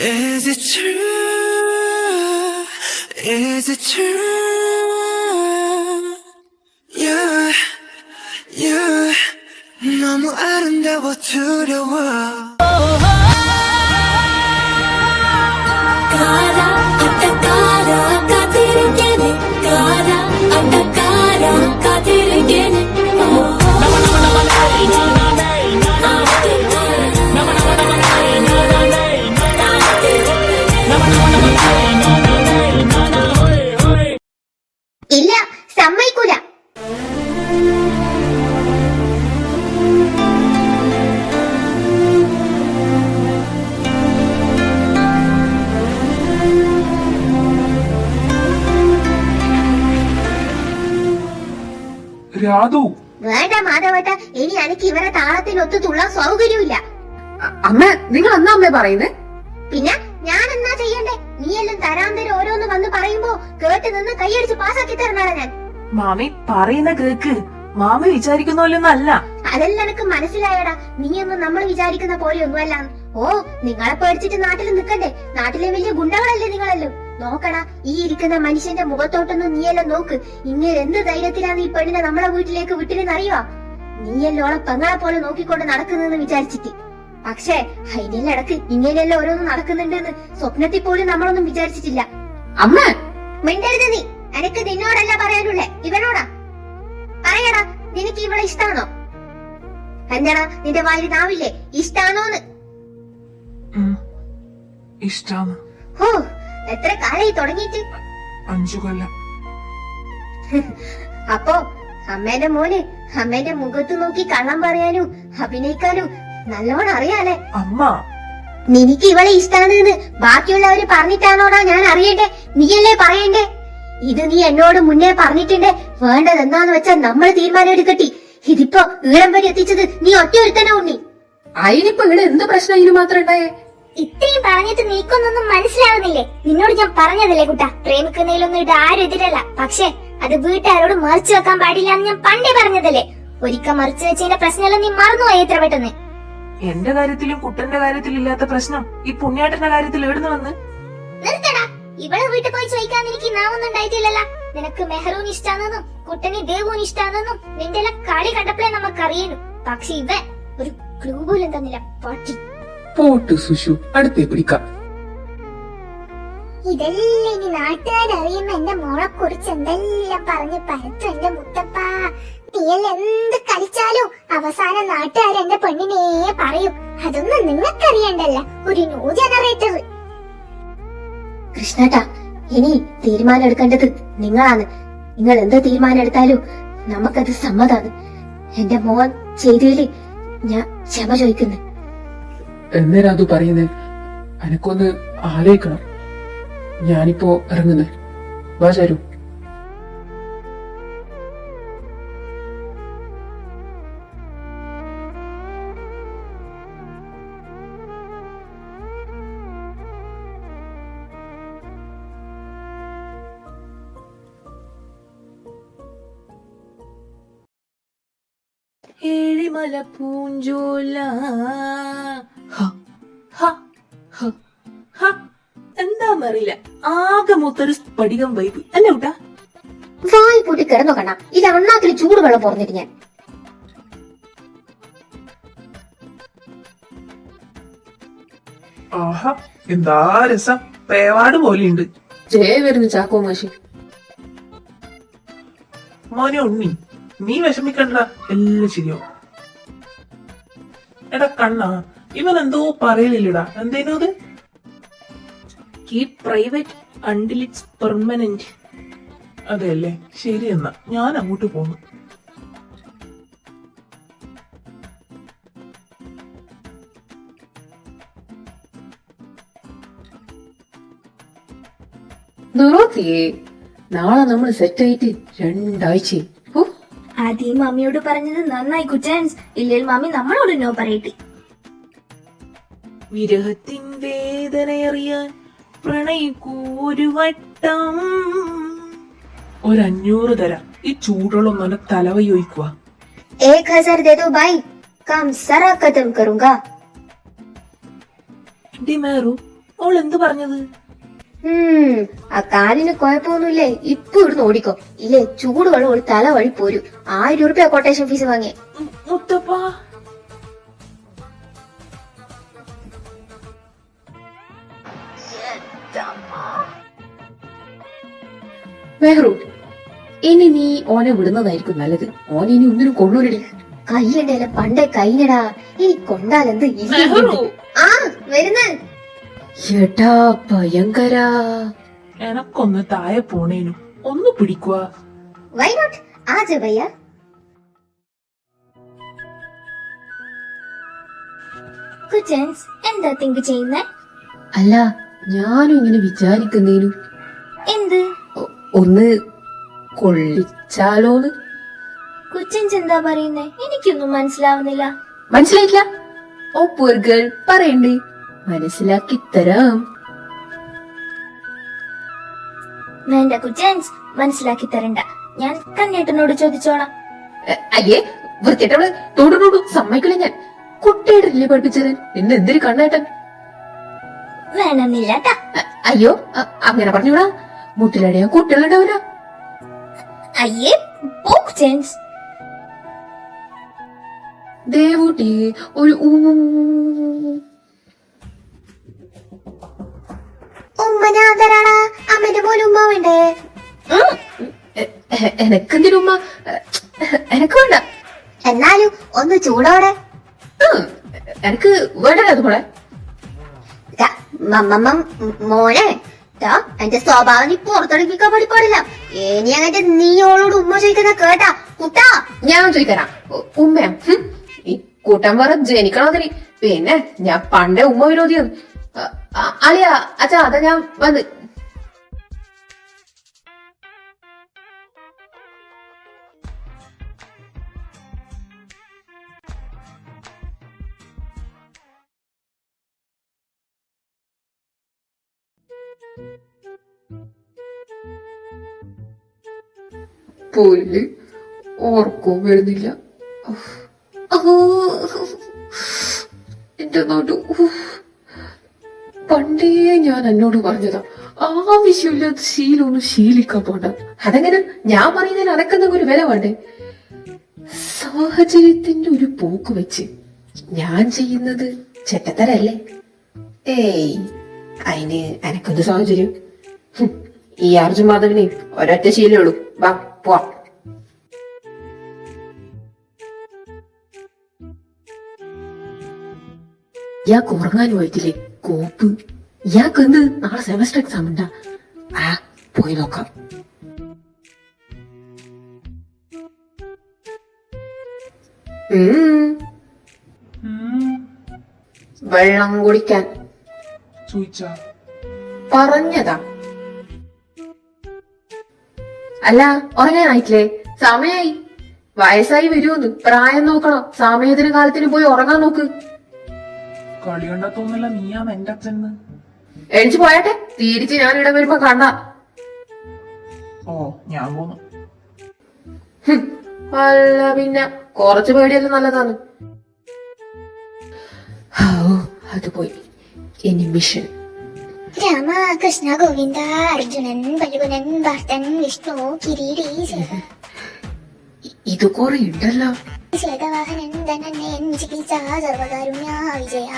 Is it true? Is it true? Yeah, yeah. 너무 아름다워 두려워. ഇല്ല, സമ്മതിക്കൂല. രാധു, വേണ്ട മാധവട്ട, ഇനി എനിക്ക് ഇവരെ താളത്തിനൊത്തു തുള്ളാൻ സൗകര്യമില്ല. അമ്മ, നിങ്ങൾ എന്നാ അമ്മ പറയുന്നേ? പിന്നെ ഞാൻ എന്നാ ചെയ്യണ്ടേ? നീയെല്ലാം തരാന്തരം ഓരോന്ന് വന്ന് പറയുമ്പോ കേട്ട് നിന്ന് കൈയടിച്ച് പാസാക്കി തരണാണ് ഞാൻ. മാമി പറയുന്ന കേക്ക്. മാമി വിചാരിക്കുന്നോലൊന്നല്ല. അതെല്ലാം എനിക്ക് മനസ്സിലായടാ. നീയൊന്നും നമ്മൾ വിചാരിക്കുന്ന പോലെയൊന്നുമല്ല. ഓ, നിങ്ങളെ പേടിച്ചിട്ട് നാട്ടിൽ നിക്കണ്ടേ? നാട്ടിലെ വലിയ ഗുണ്ടകളല്ലേ നിങ്ങളല്ലോ. നോക്കടാ, ഈ ഇരിക്കുന്ന മനുഷ്യന്റെ മുഖത്തോട്ടൊന്നും നീയെല്ലാം നോക്ക്. ഇങ്ങനെ എന്ത് ധൈര്യത്തിലാണ് ഈ പെണ്ണിനെ നമ്മളെ വീട്ടിലേക്ക് വിട്ടിരുന്നറിയോ? നീയെല്ലോളെ പെങ്ങളെ പോലെ നോക്കിക്കൊണ്ട് നടക്കുന്നെന്ന് വിചാരിച്ചിട്ട്. പക്ഷേ അതിനെല്ലാം ഇടക്ക് ഇങ്ങനെയെല്ലാം ഓരോന്ന് നടക്കുന്നുണ്ടെന്ന് സ്വപ്നത്തിൽ പോലും നമ്മളൊന്നും വിചാരിച്ചിട്ടില്ല. അമ്മ മിണ്ടരുത് നീ. എനിക്ക് നിന്നോടല്ല പറയാനുള്ളേ, ഇവനോടാ. പറയടാ, നിനക്ക് ഇവളെ ഇഷ്ടാണോ? എന്താടാ നിന്റെ വായിൽ നാവില്ലേ ഇഷ്ടാണോന്ന്? ഇഷ്ടാണ്. ഹോ, എത്ര കാലായി തുടങ്ങിയിട്ട്? 5 കൊല്ലം. അപ്പോ അമ്മേന്റെ മോന് അമ്മേന്റെ മുഖത്ത് നോക്കി കള്ളം പറയാനും അഭിനയിക്കാനും നല്ലോണം അറിയാലേ. അമ്മ, നിനക്ക് ഇവളെ ഇഷ്ടാണെന്ന് ബാക്കിയുള്ളവര് പറഞ്ഞിട്ടാണോടാ ഞാൻ അറിയണ്ടേ? നീയല്ലേ പറയണ്ടേ? ഇത് നീ എന്നോട് മുന്നേ പറഞ്ഞിട്ടുണ്ടേ. വേണ്ടത് എന്താന്ന് വെച്ചാ നമ്മൾ തീരുമാനം എടുക്കട്ടി. ഇതിപ്പോ ഈളം വരെ എത്തിച്ചത് നീ ഒറ്റ ഒരുത്തനെ ഉണ്ണി. അതിനിപ്പോ ഇവിടെ എന്ത് പ്രശ്നം ഇതിന് മാത്രം ഉണ്ടായേ? ഇത്രയും പറഞ്ഞിട്ട് നീക്കൊന്നൊന്നും മനസ്സിലാവുന്നില്ലേ? നിന്നോട് ഞാൻ പറഞ്ഞതല്ലേ കുട്ടാ, പ്രേമിക്കുന്നതിലൊന്നും ഇത് ആരും എതിരല്ല. പക്ഷെ അത് വീട്ടുകാരോട് മറിച്ചു വെക്കാൻ പാടില്ല എന്ന് ഞാൻ പണ്ടേ പറഞ്ഞതല്ലേ. ഒരിക്കൽ മറിച്ചു വെച്ചതിന്റെ പ്രശ്നമെല്ലാം നീ മറന്നുപോയി എത്ര പെട്ടെന്ന്. എന്റെ കാര്യത്തിലും കുട്ടന്റെ കാര്യത്തിലും ഇല്ലാത്ത പ്രശ്നം ഈ പുണ്യാട്ടന്റെ കാര്യത്തിൽ എവിടുന്ന് വന്ന്? നിർത്തടാ, ഇവളെ വീട്ടിൽ പോയി ചോദിക്കാൻ എനിക്ക് നാവൊന്നും ഉണ്ടായിട്ടില്ലല്ലോ. നിനക്ക് മെഹറൂന് ഇഷ്ടാണെന്നും കുട്ടന് ദേവൂന് ഇഷ്ടാണെന്നും നിന്റെ എല്ലാം കളി കണ്ടപ്പോഴേ നമുക്കറിയണു. പക്ഷെ ഇവൻ ഒരു ക്ലൂ പോലും തന്നില്ല. പട്ടി പോട്ട് സുഷു, അടുത്തേ പിടിക്കാം. ഇതെല്ലാം ഇനി നാട്ടുകാരറിയുമ്പോ എന്റെ മോളെ കുറിച്ച് എന്തെല്ലാം പറഞ്ഞ് പരത്തും. എന്റെ മുത്തപ്പ, നീയെല്ലാം എന്ത് കളിച്ചാലും അവസാനം നാട്ടുകാർ എന്റെ പെണ്ണിനെ പറയും. അതൊന്നും നിങ്ങൾക്കറിയണ്ടല്ല, ഒരു ന്യൂ ജനറേറ്റർ. കൃഷ്ണേട്ടാ, ഇനി തീരുമാനം എടുക്കേണ്ടത് നിങ്ങളാണ്. നിങ്ങൾ എന്ത് തീരുമാനം എടുത്താലും നമുക്കത് സമ്മതാണ്. എന്റെ മോൻ ചെയ്തതില് ഞാൻ ക്ഷമ ചോദിക്കുന്നു. എന്നേരാ അത് പറയുന്നേ? എനക്കൊന്ന് ആലോചിക്കണം. ഞാനിപ്പോ ഇറങ്ങുന്നേ. വാ ചാരു. ഏഴിമല പൂഞ്ചോല എന്താന്നറിയില്ല, ആകെ മൊത്തൊരു സ്പടികം വൈബ് അല്ലേ കുട്ടാ? വായി പൂട്ടി കിടന്നു കണ്ണ. ഇത് അണ്ണാക്കിൽ ചൂടുവെള്ളം പോർന്നിട്ട് ഞാൻ. ആഹാ, എന്താ രസം. പേവാട് പോലെയുണ്ട്. ജയ വരുന്നു ചാക്കോ മാഷി. മോനെ ഉണ്ണി, നീ വിഷമിക്കണ്ട, എല്ലാം ശരിയാവും. എടാ കണ്ണാ, ഇവൻ എന്തോ പറയലില്ലടാ. എന്തേനു അത്? Keep private until it's permanent. അതെല്ലേ, ശരി. എന്നാ ഞാൻ അങ്ങോട്ട് പോന്നു. ദുറോത്തിയേ, നാളെ നമ്മൾ സെറ്റ് ആയിട്ട് 2 ആഴ്ച. ആദ്യം മമ്മിയോട് പറഞ്ഞത് നന്നായി കുറ്റാൻസ്. ഇല്ലെങ്കിൽ മമ്മി നമ്മളോട് നോ പറയട്ടെ. വിരഹത്തിൻ വേദനയറിയാൻ പ്രണയിക്കൂ ഒരു വട്ടം. ഒരു 500 തരാം. ഈ ചൂടുള്ള ഒന്നെ തലവൈ ഒഴിക്കുക. 1000 दे दो भाई, काम सारा खत्म करूंगा. ഡി മേറു ഓൾ എന്ത് പറഞ്ഞത്? ആ കാലിന് കുഴപ്പമൊന്നുമില്ലേ? ഇപ്പൊ ഇവിടുന്ന് ഓടിക്കോ, ഇല്ലേ ചൂടുവെള്ളം ഒരു തല വഴി പോരും. 1000 രൂപ കൊട്ടേഷൻ ഫീസ് വാങ്ങിയേ. മുത്തപ്പ മെഹ്റു, ഇനി നീ ഓനെ വിടുന്നതായിരിക്കും നല്ലത്. ഓൻ ഇനി ഒന്നിനും കൊള്ളൂലടി. കൈയുണ്ടേലെ പണ്ടേ കൈനടാ, ഇനി കൊണ്ടാലെന്ത് മെഹ്റു ആ വരുന്ന ഏട്ടാ ഭയങ്കരാ. എനക്കൊന്ന് താഴെ പോണേനു ഒന്ന് പിടിക്കുക. Why not, ആജ ഭയ്യ. കുച്ചൻസ് എന്താ തിങ്ക് ചെയ്യുന്നേ? അല്ല, ഞാനും ഇങ്ങനെ വിചാരിക്കുന്നേനു എന്ത്? ഒന്ന് കൊള്ളിച്ചാലോന്ന്. കുച്ചൻസ് എന്താ പറയുന്നേ? എനിക്കൊന്നും മനസ്സിലാവുന്നില്ല. മനസ്സിലായില്ല? ഓ പൂർ ഗേൾ, പറയണ്ടേ, മനസ്സിലാക്കി തരാം. വേണ്ട കുച്ചൻസ്, മനസ്സിലാക്കി തരണ്ട. ഞാൻ കണ്ണേട്ടനോട് ചോദിച്ചോളാം. അയ്യേ വൃത്തിട്ടവള് തോടുന്നോടു സമ്മതിക്കില്ല ഞാൻ. കുട്ടിയുടെ പഠിപ്പിച്ചത് നിന്നെ എന്തൊരു കണ്ണേട്ടൻ. വേണമെന്നില്ല ട്ടാ. അയ്യോ അങ്ങനെ പറഞ്ഞൂടാ, മുട്ടിലടയാ കുട്ടികളുണ്ടാവില്ല. അയ്യേ പോ കുച്ചൻസ്. ദേവൂട്ടി ഒരു ഉമ്മനാദരാടാ, അമ്മന്റെ പോലെ ഉമ്മ വേണ്ടേ? എനക്കെന്തിനുമ്മ, എനക്ക് വേണ്ട. എന്നാലും ഒന്ന് ചൂടോടെ. എനക്ക് വേണ്ടത് അതുപോലെ. ദാ, മോനെ ദാ, എന്റെ സ്വഭാവം നീ പുറത്തെടുപ്പിക്കാൻ പാടില്ല. ഇനി അങ്ങനെ നീയോളോട് ഉമ്മ ചോദിക്കുന്ന കേട്ടാ കുട്ടാ. ഞാൻ ചോദിത്തരാം ഉമ്മയാ. ഈ കൂട്ടം വേറെ ജനിക്കണതിന്. പിന്നെ ഞാൻ പണ്ടേ ഉമ്മ വിരോധിയാണ്. അളിയാ അച്ഛാ, അതാ ഞാൻ വന്ന്. പുല്ല് ഓർക്കവും വരുന്നില്ല. എന്റെ നാട്ടു പണ്ടേ ഞാൻ എന്നോട് പറഞ്ഞതാ, ആവശ്യമില്ലാത്ത ശീലമൊന്നും ശീലിക്കാൻ പോണ്ട. അതെങ്ങനെ? ഞാൻ പറയുന്നതിന് അനക്കെന്തെങ്കിലും ഒരു വില വേണ്ടേ? സാഹചര്യത്തിന്റെ ഒരു പോക്ക് വെച്ച് ഞാൻ ചെയ്യുന്നത് ചെറ്റത്തരല്ലേ? ഏയ്, അതിന് എനക്കെന്ത് സാഹചര്യം? ഈ അർജുൻ മാധവിന് ഒരൊറ്റ ശീലേ ഉള്ളൂ. വാ പോവാ. ഇയാൾക്ക് ഉറങ്ങാൻ പോയിട്ടില്ലേ കോപ്പ്? ഇയാൾക്ക് എന്ത് നാളെ സെമസ്റ്റർ എക്സാം ഉണ്ടാ? പോയി നോക്കാം. വെള്ളം കുടിക്കാൻ ചോദിച്ചാ പറഞ്ഞതാ. അല്ല, ഉറങ്ങാനായിട്ടില്ലേ? സമയായി. വയസ്സായി വരുമെന്ന്. പ്രായം നോക്കണം. സമയത്തിന് കാലത്തിന് പോയി ഉറങ്ങാൻ നോക്ക്. കളി കണ്ടാത്തോന്നല്ല നീയാന്ന് എന്റെ അച്ഛന്ന്. എണിച്ചു പോയാട്ടെ, തിരിച്ച് ഞാൻ ഇവിടെ വരുമ്പോ കണ്ട. ഓ ഞാൻ പോന്നു. അല്ല പിന്നെ കുറച്ച് പേടിയെല്ലാം നല്ലതാണ്. അത് പോയി. ഇനി മിഷൻ. രാമ കൃഷ്ണ ഗോവിന്ദ അർജുനൻ ബലുവനൻ ഭർത്തൻ വിഷ്ണു കിരീടി ഇത് കൊറേ ഉണ്ടല്ലോ. ശ്വേതവാഹനൻ ധനന്യൻ ചികിത്സ സർവകാരുണ്യ വിജയ.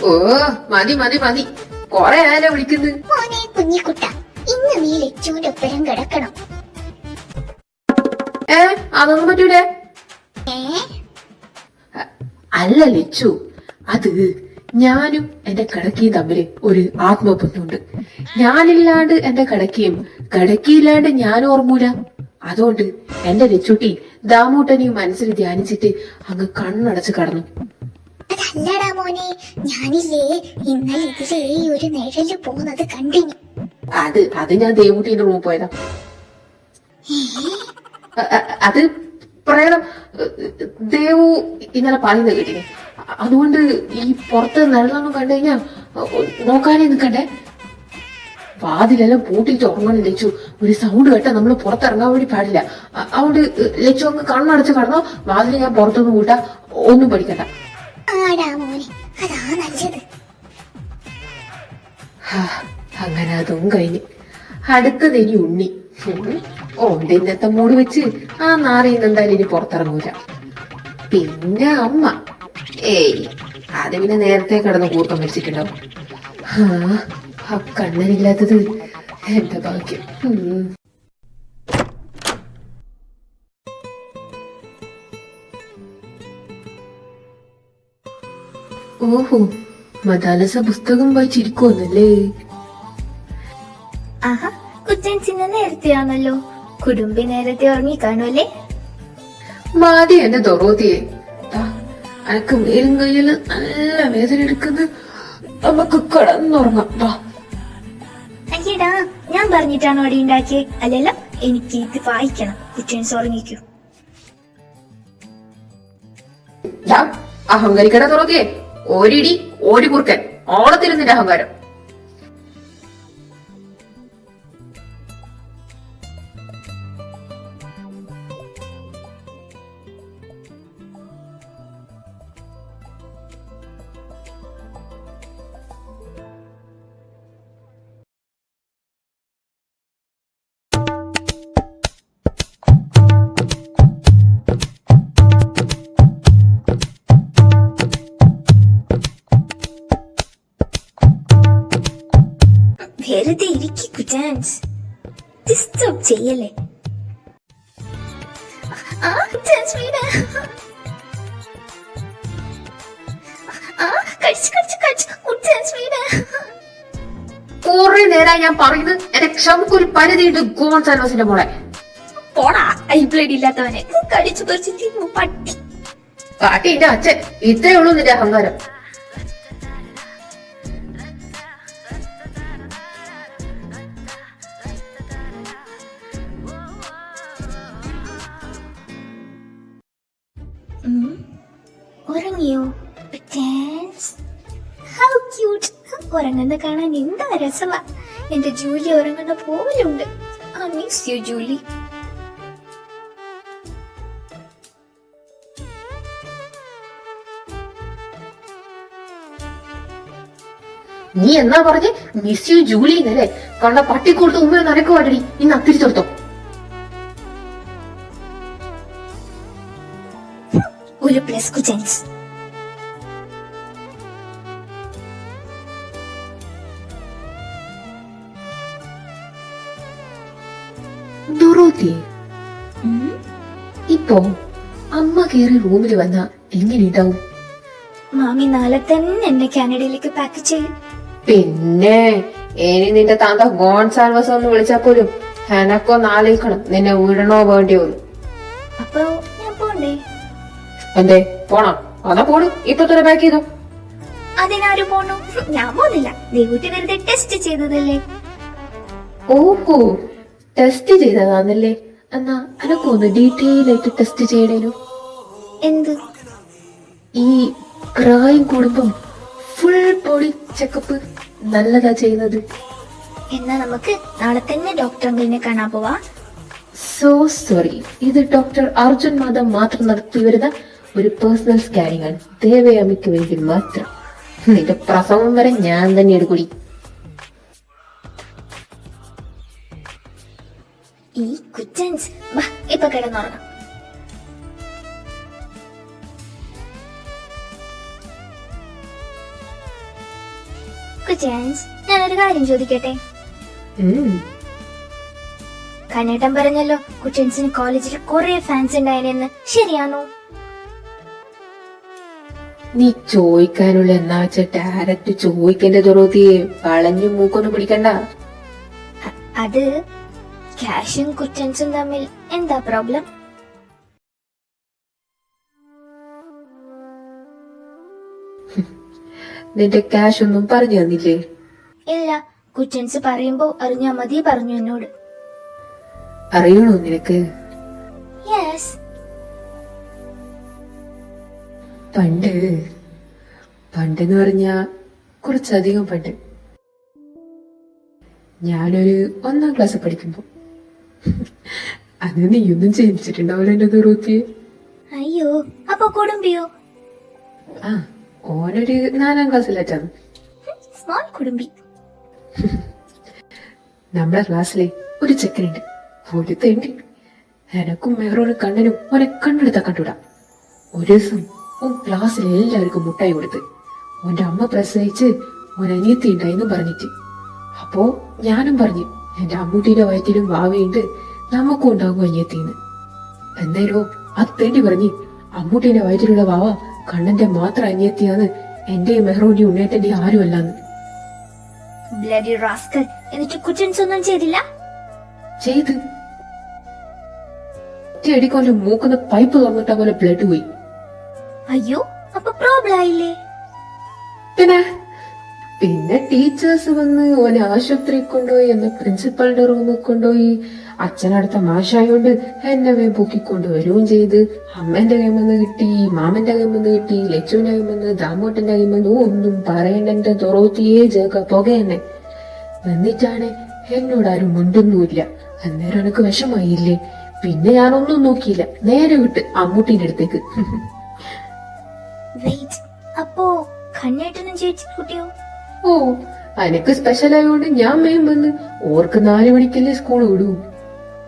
ഓ മതി മതി മതി, കൊറേ ആയാലോ വിളിക്കുന്നത്. മോനെ കുഞ്ഞിക്കുട്ട, ഇന്ന് നീ ലച്ചുവിന്റെ ഒപ്പരം കിടക്കണം. അതൊന്നും പറ്റൂലേ? അല്ല ലച്ചു, അത് ഞാനും എന്റെ കിടക്കയും തമ്മില് ഒരു ആത്മബന്ധമുണ്ട്. ഞാനില്ലാണ്ട് എന്റെ കിടക്കയും കിടക്കിയില്ലാണ്ട് ഞാൻ ഓർമ്മൂല. അതുകൊണ്ട് എന്റെ ലച്ചുട്ടി ദാമൂട്ടനെയും മനസ്സിൽ ധ്യാനിച്ചിട്ട് അങ്ങ് കണ്ണടച്ച് കടന്നു. അതല്ലടാ മോനെ, ഞാനില്ലേ ഇന്നലെ ഇതിലേ ഒരു നിഴല് പോകുന്നത് കണ്ടിനി. അത് ഞാൻ ദേവൂട്ടിന്റെ റൂമിൽ പോയതാ. അത് പ്രേതം ദേവു ഇന്നലെ പറയുന്നത് കേട്ടിനെ. അതുകൊണ്ട് ഈ പുറത്ത് നിഴലൊന്നും കണ്ടു കഴിഞ്ഞാ നോക്കാനേ നിൽക്കണ്ടേ. വാതിലെല്ലാം പൂട്ടിട്ട് ഉറങ്ങണം ലച്ചു. ഒരു സൗണ്ട് കേട്ടാ നമ്മള് പുറത്തിറങ്ങാൻ വേണ്ടി പാടില്ല. അതുകൊണ്ട് ലച്ചു അങ്ങ് കണ്ണടച്ച് കടന്നോ. വാതിൽ ഞാൻ പുറത്തൊന്നും കൂട്ടാ, ഒന്നും പഠിക്കണ്ട. ആടാ മോനെ, അതാ നല്ലത്. അങ്ങനെ അതും കഴിഞ്ഞ് അടുത്തത് ഇനി ഉണ്ണി. ഓന്റെ ഇന്നത്തെ മൂട് വെച്ച് ആ നാറിന്ന് എന്തായാലും ഇനി പുറത്തിറങ്ങൂല. പിന്നെ അമ്മ, ഏയ് അത് പിന്നെ നേരത്തെ കിടന്ന് കൂർക്കം മരിച്ചിട്ടുണ്ടാവും. ആ കണ്ണനില്ലാത്തത് എന്റെ ഭാഗ്യം. ഓഹോ, മദാലസ പുസ്തകം വായിച്ചിരിക്കുവന്നല്ലേ? ആഹാ, കുറ്റൻസിന് നേരത്തെയാണല്ലോ. കുടുംബി നേരത്തെ ഉറങ്ങി കാണുമല്ലേ? മതി എന്റെ ദൊറോത്തിയെ. അനക്ക് മേലും കയ്യില് നല്ല വേദന എടുക്കുന്നത്, നമുക്ക് കിടന്നുറങ്ങാം. അയ്യടാ, ഞാൻ പറഞ്ഞിട്ടാണോ അടി ഉണ്ടാക്കിയേ? അല്ലല്ലോ, എനിക്ക് ഇത് വായിക്കണം. കുറ്റൻസ് ഉറങ്ങിക്കൂ. അഹങ്കരിക്കട ദൊറോത്തിയെ, ഒരിടി ഓടി കുറുക്കൻ ഓളത്തിരുന്നിന്റെ അഹങ്കാരം. വെറുതെ ഇരിക്കു കുറ്റൻസ്, ഡിസ്റ്റർബ് ചെയ്യല്ലേ. കുറെ നേരമായി ഞാൻ പറയുന്നത് എന്റെ ക്ഷമക്കൊരു പരിധിയുണ്ട് ഗോൺസാൽവസിന്റെ മോളെ. പോടാ ഐ ബ്ലേഡ് ഇല്ലാത്തവനെ, കടിച്ചു പറിച്ച് തിന്നു പട്ടി. കാട്ടി എന്റെ അച്ഛൻ, ഇത്രേ ഉള്ളൂ നിന്റെ അഹങ്കാരം. ഉറങ്ങിയോ? How cute. ഉറങ്ങുന്ന കാണാൻ എന്താ രസമാ. എന്റെ ജൂലി ഉറങ്ങുന്ന പോലുണ്ട്. I miss you Julie. നീ എന്നാ പറഞ്ഞ് മിസ് യു ജൂലി എന്നല്ലേ? കണ്ട പട്ടിക്കൂടുത്ത് ഉമ്മ നനക്ക് പാടടി. ഇന്ന് അത്തിരിച്ചോർത്തോ? ഒരു പ്ലസ് കുറ്റൻസ്. ദുറോത്തി, ഇപ്പൊ അമ്മ കേറി റൂമിൽ വന്ന എങ്ങനെയുണ്ടാവും? മാമി നാളെ തന്നെ എന്നെ കാനഡയിലേക്ക് പാക്ക് ചെയ്യും. പിന്നെ ഇനി നിന്റെ താന്ത ഗോൺസാൽവസ് ഒന്ന് വിളിച്ചാ പോലും എനക്കോ നാലേക്കണം നിന്നെ വിടണോ വേണ്ടിയോ. അപ്പൊ ഞാൻ പോണ്ടേ? എന്തേ പോണം? അതാ പോണു. ഇപ്പൊ തന്നെ പാക്ക് ചെയ്തോ. അതിനാരും പോണു? ഞാൻ പോന്നില്ല. ദേവൂട്ടി വെറുതെ ടെസ്റ്റ് ചെയ്തതല്ലേ. ഓഹോ, ടെസ്റ്റ് ചെയ്തതാന്നല്ലേ? എന്നാ എനക്കൊന്ന് ഡീറ്റെയിൽ ആയിട്ട് ടെസ്റ്റ് ചെയ്യണേനു. എന്ത്? ഈ പ്രായം കൂടുമ്പം ഫുൾ ബോഡി ചെക്കപ്പ് നല്ലതാ ചെയ്യുന്നത്. എന്നാ നമുക്ക് നാളെ തന്നെ ഡോക്ടർ അങ്കിളിനെ കാണാൻ പോവാ. സോ സോറി, ഇത് ഡോക്ടർ അർജുൻ മാധവ് മാത്രം നടത്തി വരുന്ന ഒരു പേഴ്സണൽ സ്കാനിങ് ആണ്. ദേവയാമിക്ക് വേണ്ടി മാത്രം. നിന്റെ പ്രസവം വരെ ഞാൻ തന്നെ എടുക്കൂടി. ഈ കുറ്റൻസ് ഇപ്പൊ കിടന്നുറങ്ങാം. കുറ്റൻസ്, ഞാനൊരു കാര്യം ചോദിക്കട്ടെ? കന്നേട്ടൻ പറഞ്ഞല്ലോ കുറ്റൻസിന് കോളേജിൽ കുറെ ഫാൻസ് ഉണ്ടായെന്ന്. ശരിയാണോ? നീ ചോദിക്കാനുള്ള എന്നാ വെച്ച ഡയറക്റ്റ് ചോദിക്കേണ്ട ദുറോത്തിയെ വളഞ്ഞു മൂക്കൊന്നും പിടിക്കണ്ട. അത് ക്യാഷും കുറ്റൻസും തമ്മിൽ എന്താ പ്രോബ്ലം? നിന്റെ ക്യാഷ് ഒന്നും പറഞ്ഞു തന്നില്ലേ? ഇല്ല, കുറ്റൻസ് പറയുമ്പോ അറിഞ്ഞാ മതി പറഞ്ഞു എന്നോട്. അറിയണോ നിനക്ക്? യെസ്. പണ്ടെന്ന് പറഞ്ഞാ കുറച്ചധികം പണ്ട്, ഞാനൊരു 1ാം ക്ലാസ് പഠിക്കുമ്പോ, അത് നീയൊന്നും ജനിച്ചിട്ടുണ്ടാവില്ല എന്റെ ദുറൂത്തിയെ. അയ്യോ, അപ്പൊ കുടുംബിയോ? ആ, ഓനൊരു 4ാം ക്ലാസ്സിലെറ്റാണ്. സ്മോൾ കുടുംബി. നമ്മളെ ക്ലാസ്സിലെ ഒരു ചെക്കനുണ്ട്, ഒരു തെണ്ടി. എനക്കും മെഹറൂനും കണ്ണനും ഓനെ കണ്ണെടുത്താ കണ്ടുവിടാം. ഒരു ദിവസം ഓൻ ക്ലാസ്സിൽ എല്ലാവർക്കും മുട്ടായി കൊടുത്ത്. ഓന്റെ അമ്മ പ്രസവിച്ച് ഓൻ അനിയത്തി ഉണ്ടായിന്ന് പറഞ്ഞിട്ട്. അപ്പോ ഞാനും പറഞ്ഞു എന്റെ അമ്മൂട്ടീന്റെ വയറ്റിലും വാവയുണ്ട്, നമുക്കും ഉണ്ടാകും അനിയത്തിന്ന്. എന്നേരോ ആ തെണ്ടി പറഞ്ഞ് അമ്മൂട്ടീന്റെ വയറ്റിലുള്ള വാവ കണ്ണന്റെ മാത്രം അനിയത്തിയാന്ന്, എന്റെയും മെഹ്റൂന്റെയും ഉണ്ണേട്ടന്റെയും ആരും അല്ലാന്ന്. Bloody rascal. എന്നിട്ട് കുറ്റൻസ് ഒന്നും ചെയ്തില്ല? ചെയ്ത് ഒറ്റയടിക്കൊന്റെ മൂക്കുന്ന പൈപ്പ് തുറന്നിട്ട പോലെ ബ്ലഡ് പോയി. അയ്യോ, അപ്പൊ പ്രോബ്ലം ആയില്ലേ? പിന്നെ ടീച്ചേഴ്സ് വന്ന് ഓനെ ആശുപത്രി കൊണ്ടുപോയി, എന്നെ പ്രിൻസിപ്പളിന്റെ റൂമിൽ കൊണ്ടുപോയി. അച്ഛനടുത്ത മാഷായോണ്ട് എന്നെ വേ പൊക്കിക്കൊണ്ട് വരികയും ചെയ്ത്. അമ്മേന്റെ കൈമെന്ന് കിട്ടി, മാമന്റെ കൈമെന്ന് കിട്ടി, ലച്ചുവിന്റെ കൈമെന്ന്, ദാമോട്ടന്റെ കൈമെന്ന്, ഒന്നും പറയണ്ട. എന്റെ തൊറോത്തിയേ ചേക്ക പുക തന്നെ. എന്നിട്ടാണ് എന്നോടാരും മുണ്ടൊന്നുമില്ല. അന്നേരം എനിക്ക് വിഷമായില്ലേ. പിന്നെ ഞാനൊന്നും നോക്കിയില്ല, നേരെ വിട്ട് അമ്മൂട്ടീന്റെ അടുത്തേക്ക്. അപ്പോ കണ്ണേട്ടനും ചേച്ചി കുട്ടിയോ? ഓ, അനക്ക് സ്പെഷ്യൽ ആയതുകൊണ്ട് ഞാൻ മേം വന്ന് ഓർക്ക് 4 മണിക്കല്ലേ സ്കൂൾ വിടൂ.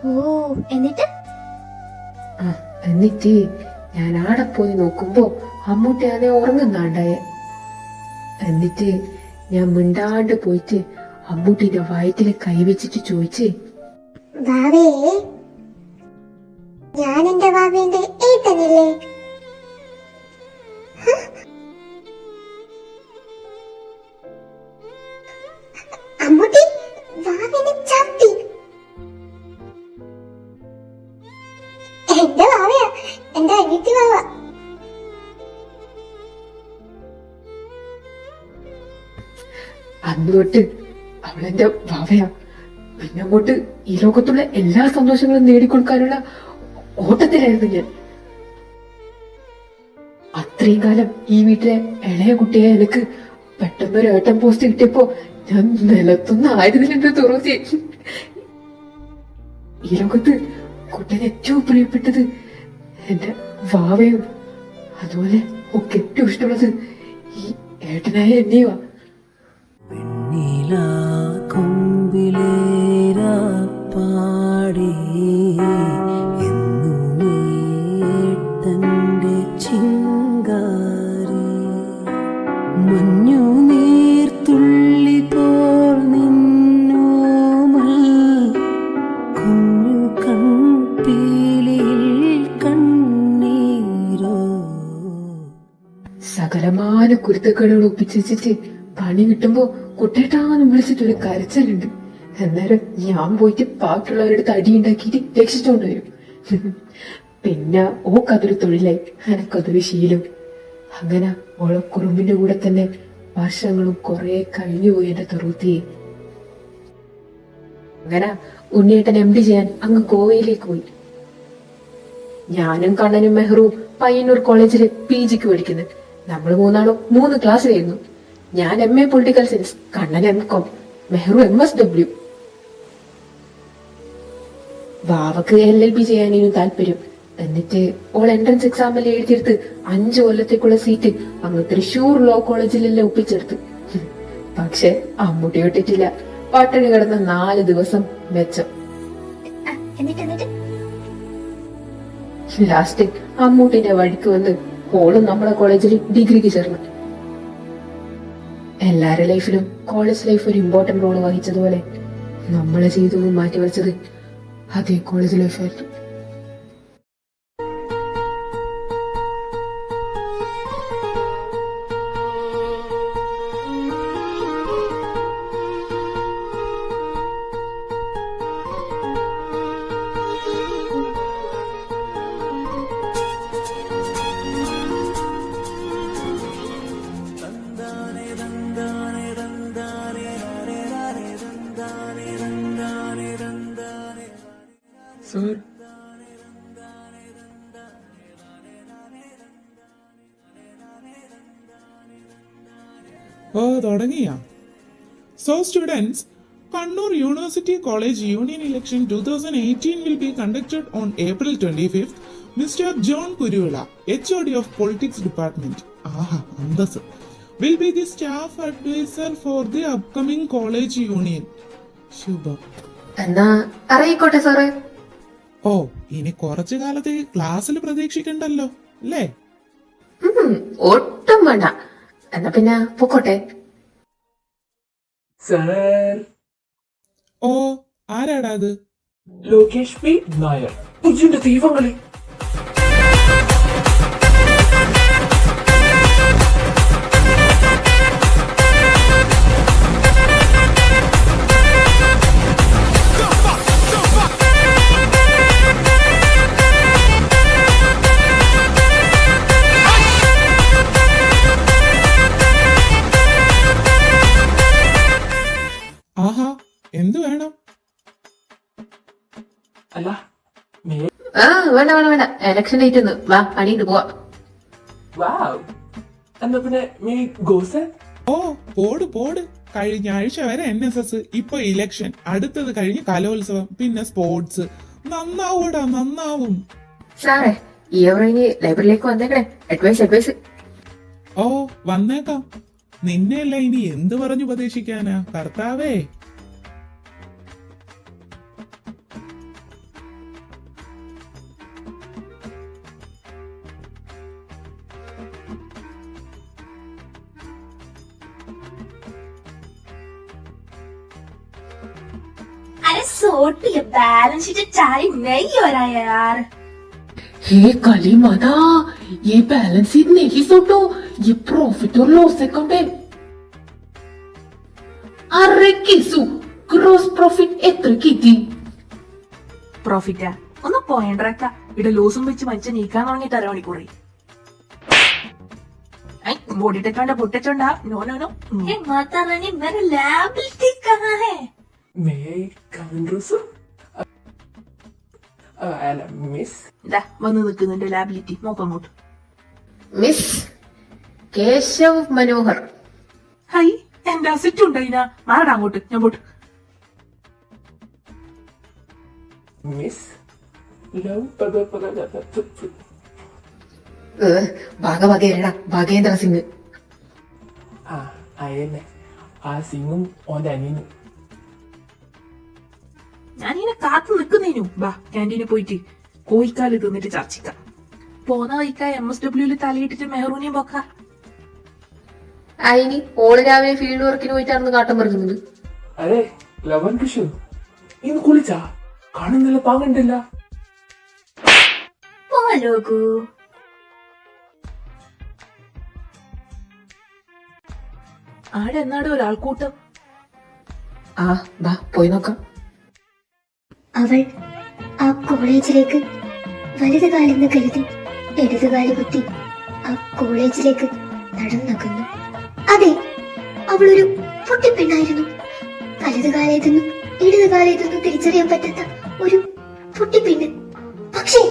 ഓ, എന്നിട്ട് എന്നിട്ട് ഞാൻ ആടെ പോയി നോക്കുമ്പോ അമ്മൂട്ടി അതെ ഉറങ്ങുന്നാണ്ടായേ. എന്നിട്ട് ഞാൻ മിണ്ടാണ്ട് പോയിട്ട് അമ്മൂട്ടിന്റെ വയറ്റില് കൈവച്ചിട്ട് ചോദിച്ച്, വാവേ, ഞാൻ എന്റെ വാവേന്റെ ഏട്ടനല്ലേ? അമ്മൂട്ടി വാവിനെ ചാത്തി. എന്റെ വാവയാ, എന്റെ അനിയത്തി വാവ. അന്ന് തൊട്ട് അവളെന്റെ വാവയാ. പിന്നെ അങ്ങോട്ട് ഈ ലോകത്തുള്ള എല്ലാ സന്തോഷങ്ങളും നേടിക്കൊടുക്കാനുള്ള ഓട്ടത്തിലായിരുന്നു ഞാൻ. അത്രയും കാലം ഈ വീട്ടിലെ ഇളയ കുട്ടിയെ എനിക്ക് പെട്ടെന്നൊരു ഏട്ടൻ പോസ്റ്റ് കിട്ടിയപ്പോ ഞാൻ നിലത്തുനിന്ന് ആയിരുന്നില്ല തുറത്തി. ഈ ലോകത്ത് കുട്ടന് ഏറ്റവും പ്രിയപ്പെട്ടത് എന്റെ വാവയും അതുപോലെ ഒക്കെ ഏറ്റവും ഇഷ്ടമുള്ളത് ഈ ഏട്ടനായ എന്നെയുവാ. പാടി എന്നുമേട്ടന്റെ ചിങ്കാരി മഞ്ഞു നീർത്തുള്ളി പോൽ നിന്നോമൽ കുഞ്ഞു കൺപീലിയിൽ കണ്ണീരോ. സകലമാന കുരുത്തക്കേടുകൾ ഒപ്പിച്ചിട്ട് പണി കിട്ടുമ്പോ കുട്ടേട്ടാന്ന് വിളിച്ചിട്ടൊരു കരച്ചിലുണ്ട്. അന്നേരം ഞാൻ പോയിട്ട് ബാക്കിയുള്ളവരുടെ അടി ഉണ്ടാക്കിയിട്ട് രക്ഷിച്ചോണ്ട് വരും. പിന്നെ ഓക്കതൊരു തൊഴിലായി, എനക്കതൊരു ശീലം. അങ്ങനെ ഓളെ കുറുമ്പിന്റെ കൂടെ തന്നെ വർഷങ്ങളും കുറെ കഴിഞ്ഞുപോയി എന്റെ തെറുത്തിയെ. അങ്ങനെ ഉണ്ണിയേട്ടൻ MD ചെയ്യാൻ അങ്ങ് ഗോവയിലേക്ക് പോയി. ഞാനും കണ്ണനും മെഹ്റും പയ്യന്നൂർ കോളേജില് PGക്ക് പഠിക്കുന്നു. നമ്മള് മൂന്നാളും 3 ക്ലാസ്സിലായിരുന്നു. ഞാൻ MA political science, Kannan MCOM, Mehru MSW. വാവക്ക് LLB ചെയ്യാനും താല്പര്യം. എന്നിട്ട് ഓൾ എൻട്രൻസ് എക്സാമിൽ എഴുതിയെടുത്ത് 5 കൊല്ലത്തേക്കുള്ള സീറ്റ് അങ്ങ് തൃശ്ശൂർ ലോ കോളേജിലെല്ലാം ഒപ്പിച്ചെടുത്ത്. പക്ഷെ അമ്മൂട്ടി വിട്ടിട്ടില്ല. പട്ടിണി കിടന്ന 4 ദിവസം മെച്ചം. ലാസ്റ്റ് അമ്മൂട്ടിന്റെ വഴിക്ക് വന്ന് ഓളും നമ്മളെ കോളേജിൽ ഡിഗ്രിക്ക് ചേർന്നു. എല്ലാരുടെ ലൈഫിലും കോളേജ് ലൈഫ് ഒരു ഇമ്പോർട്ടന്റ് റോള് വഹിച്ചതുപോലെ നമ്മളെ ജീവിതവും മാറ്റിവെച്ചത് അതേ കോളേജ് ലൈഫായിരുന്നു. സർ, തുടങ്ങിയ. So students, Kannur University College Union Election 2018 will be conducted on April 25th. Mr. John Kurula, HOD of Politics Department, Antas, will be the staff advisor for the upcoming college union. ശുഭം. എന്നാ അറിയിക്കോട്ടെ സാറേ. ഓ, ഇനി കുറച്ചു കാലത്തേക്ക് ക്ലാസ്സിൽ പ്രതീക്ഷിക്കണ്ടല്ലോ അല്ലേ? ഒട്ടും വേണ്ട. എന്നാ പിന്നെ പൊക്കോട്ടെ. സർ, ഓ, ആരാടാ അത്? ലോകേഷ് പി നായർ. ഉജ്ജിന്റെ ദൈവങ്ങളെ, ആഹാ, എന്തു വേണം? അല്ല മേ വേണ്ട വേണ്ട വേണ്ട. എലക്ഷൻ ഡേറ്റ് ഒന്ന് വാ, അണിയിട്ട് പോവാ. വാവ്. എന്നാ പിന്നെ മേ ഗോ സർ? ഓ, പോട് പോട്. കഴിഞ്ഞ ആഴ്ച വരെ NSS, ഇപ്പൊ ഇലക്ഷൻ, അടുത്തത് കഴിഞ്ഞ് കലോത്സവം, പിന്നെ സ്പോർട്സ്. നന്നാവൂടാ, നന്നാവും. സാറേ, ഈ ഇനി ലൈബ്രറിയിലേക്ക് വന്നേക്കണേ. അഡ്വൈസ്. ഓ, വന്നേക്കാം. നിന്നെയല്ല ഇനി എന്ത് പറഞ്ഞു ഉപദേശിക്കാനാ കർത്താവേ. अरे सोटी बैलेंस शीट चारी नहीं हो रहा है यार। हे काली माता, ये बैलेंस शीट नहीं सोटो, ये प्रॉफिट और लॉस अकाउंट है. अरे किसु ഗ്രോസ് പ്രോഫിറ്റ് എത്ര കിട്ടി? പ്രോഫിറ്റാ ഒന്ന് പോയണ്ടാക്ക. ഇവിടെ ലോസും വെച്ച് മനുഷ്യൻ നീക്കാൻ തുടങ്ങിയിട്ട് അരമണിക്കൂറി. ബോഡിട്ടോണ്ട പൊട്ടച്ചോണ്ടാ. No no no. हे माता रानी, मेरा लायबिलिटी कहाँ है? മേ കമൻഡ്രസ് അല്ല മിസ്. ഇതാ വന്ന് നിൽക്കുന്നുണ്ട് ലാബിലിറ്റി. നോക്കങ്ങോട്ട്. മിസ് കേശവ് മനോഹർ. ഹൈ, എന്റെ അസറ്റ് ഉണ്ടായിനാ. മാറടാ അങ്ങോട്ട്, ഞാൻ പോട്ട്. മിസ് ഭാഗവകേരട ഭാഗേന്ദ്ര സിംഗ്. ആ അയന്നെ, ആ സിംഗും ഓന്റെ അനിയനും. ഞാനിങ്ങനെ കാത്തു നിൽക്കുന്നേനു. ബാ, ക്യാൻറ്റീനിൽ പോയിട്ട് കോഴിക്കാല് തിന്നിട്ട് ചർച്ചിക്കാം. പോന്ന വൈക്ക MSW തലയിട്ടിട്ട് മെഹറൂനെയും പോക്ക. അയിനി ഓള് രാവിലെ ഫീൽഡ് വർക്കിന് പോയിട്ടാണെന്ന് കാട്ടം പറയുന്നത്. അതെ, ലവൻ കിഷു ഇന്ന് കുളിച്ചാ? കാണുന്നില്ല, പാങ്ങണ്ടില്ല. പോലോകു ആടെ എന്നാടെ ഒരാൾക്കൂട്ടം. ആ ബാ പോയി നോക്കാം. അവൾ ആ കോളേജിലേക്ക് വലത് കാലെന്ന് കരുതി ഇടത് കാല് കുത്തി ആ കോളേജിലേക്ക് നടന്നകുന്നു. അതെ, അവളൊരു പൊട്ടിപ്പെണ്ണായിരുന്നു. വലത് കാലേതെന്നും ഇടത് കാലേതെന്നും തിരിച്ചറിയാൻ പറ്റാത്ത ഒരു പൊട്ടിപ്പെണ്ണ്. പക്ഷേ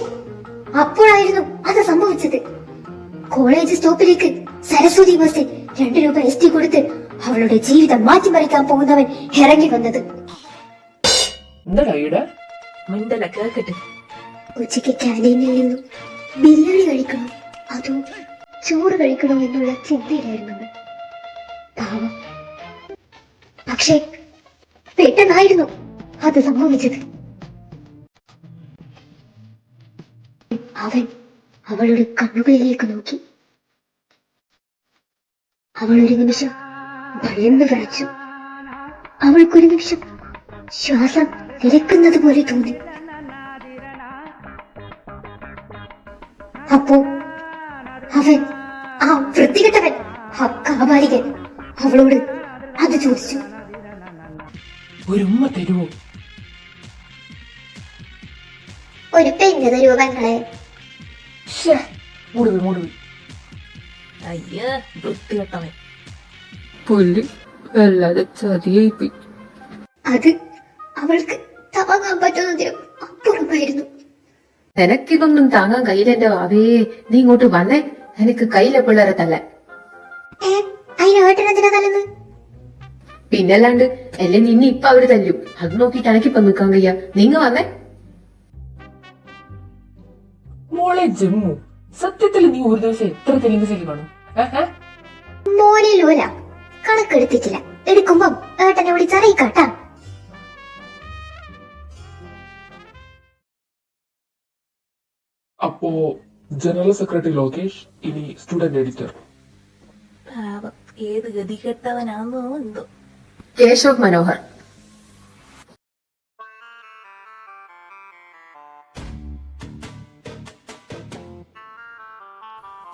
അപ്പോഴായിരുന്നു അത് സംഭവിച്ചത്. കോളേജ് സ്റ്റോപ്പിലേക്ക് സരസ്വതി ബസ് 2 രൂപ ST കൊടുത്ത് അവളുടെ ജീവിതം മാറ്റിമറിക്കാൻ പോകുന്നവൻ ഇറങ്ങി വന്നത്. എന്താടാ ഈടെ? മിണ്ടല കേക്കട്ടെ. ഉച്ചയ്ക്ക് ക്യാൻറ്റീനിൽ നിന്നും ബിരിയാണി കഴിക്കണോ അതോ ചോറ് കഴിക്കണോ എന്നുള്ള ചിന്തയിലായിരുന്നു അവൾ. പാവം. പക്ഷേ പെട്ടെന്നായിരുന്നു അത് സംഭവിച്ചത്. അവൻ അവളുടെ കണ്ണുകളിലേക്ക് നോക്കി. അവൾ ഒരു നിമിഷം ഭയന്ന് വിറച്ചു. അവൾക്കൊരു നിമിഷം ശ്വാസം നിലക്കുന്നത് പോലെ തോന്നി. അപ്പോ അവൻ, ആ വൃത്തികെട്ടവൻ, ആ കാപാലികൻ അവളോട് അത് ചോദിച്ചു. ഒരു ഉമ്മ തരുമോ? ഒരു പെണ്ണ് തരുവോ പെങ്ങളെ? മൂടുവി. അയ്യോ, വൃത്തികെട്ടവൻ. പുല്ല് വല്ലാതെ ചതിയായിപ്പോയി. അത് അവൾക്ക് താങ്ങാൻ പറ്റുന്നതിനും അപ്പുറമായിരുന്നു. നിനക്കിതൊന്നും താങ്ങാൻ കയ്യിലെന്റെ വാവേ. നീ ഇങ്ങോട്ട് വന്നേ, എനിക്ക് കയ്യിലെ പിള്ളേരെ തല്ല. അതിന് ഏട്ടനെന്തിനാ തല്ലുന്നത്? പിന്നല്ലാണ്ട് അല്ലെ നിന്നെ ഇപ്പൊ അവര് തല്ലും. അത് നോക്കിട്ട് എനിക്കിപ്പൊ നിക്കാൻ കഴിയ. നിങ്ങ വന്നേ. മോളെ ജമ്മു, സത്യത്തിൽ നീ ഒരു ദിവസം എത്ര തെലുങ്ക് സിനിമ കാണും? മോനെ ലോല കണക്കെടുത്തിട്ടില്ല. എടുക്കുമ്പം ഏട്ടനെ വിളിച്ചറിയിക്കാട്ടാ. അപ്പോ ജനറൽ സെക്രട്ടറി ലോകേഷ്, ഇനി സ്റ്റുഡന്റ് എഡിറ്റർ. പാവം, ഏത് ഗതികെട്ടവനാന്നോ എന്തോ. കേശവ് മനോഹർ.